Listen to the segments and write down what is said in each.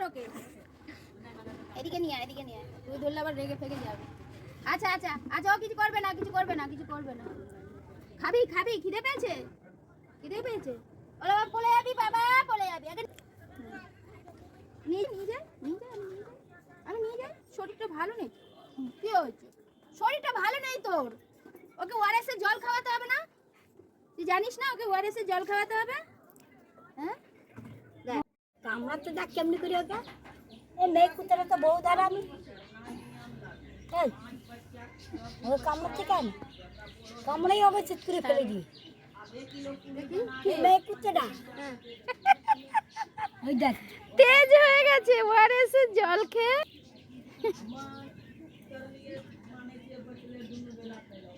ওকে। এদিকে নিয়ে এদিকে নিয়ে, তুই ধরলে আবার রেগে ফেগে যাবে। আচ্ছা আচ্ছা আচ্ছা, ও কিছু করবে না, কিছু করবে না, কিছু করবে না। খাবি খাবি, খিদে পেয়েছে, খিদে পেয়েছে। ওলা বাবা পড়ে যাবি, বাবা পড়ে যাবি। আগে নিয়ে নিয়ে যাই, নিয়ে যাই, আমি নিয়ে যাই। শরীরটা ভালো নেই। কি হয়েছে? শরীরটা ভালো নেই তোর। ওকে ওআরএস এর জল খাওয়াতে হবে না? তুই জানিস না ওকে ওআরএস এর জল খাওয়াতে হবে? হ্যাঁ, কামড়াতে দেখ কেমনি করে ওকে। এই মেয়ে কুতারা তো বউ ধারামি। এই ও কামড়াতে কেন? কামড়াই হবে চিৎ করে ফেলে দিই। মেয়ে কুতারা ওই দেখ তেজ হয়ে গেছে ওআরএস এর জল খেয়ে।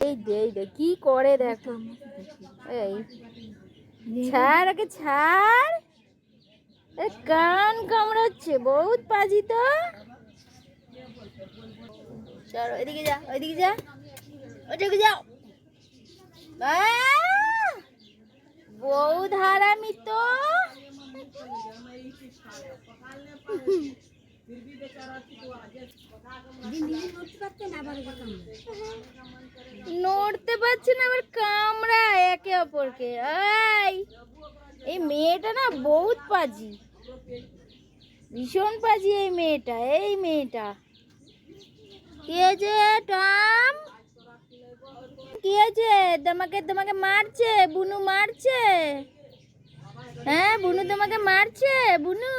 এই দে কি করে দেখো। এই ছাড় ওকে, ছাড়। কান কামড়াচ্ছে, বহুত পাজি তো। চলো এদিকে যা, ওইদিকে যা, ওইদিকে যাও। বহুত হারামি তো। নড়তে পারছে না, আবার কামড়ায় একে অপরকে। এই মেয়েটা না বহুত পাজি, ভীষণ পাজি এই মেয়েটা। এই মেয়েটা কি হয়েছে টম? কি হয়েছে? তোমাকে তোমাকে মারছে বুনু, মারছে। হ্যাঁ বুনু তোমাকে মারছে, বুনু।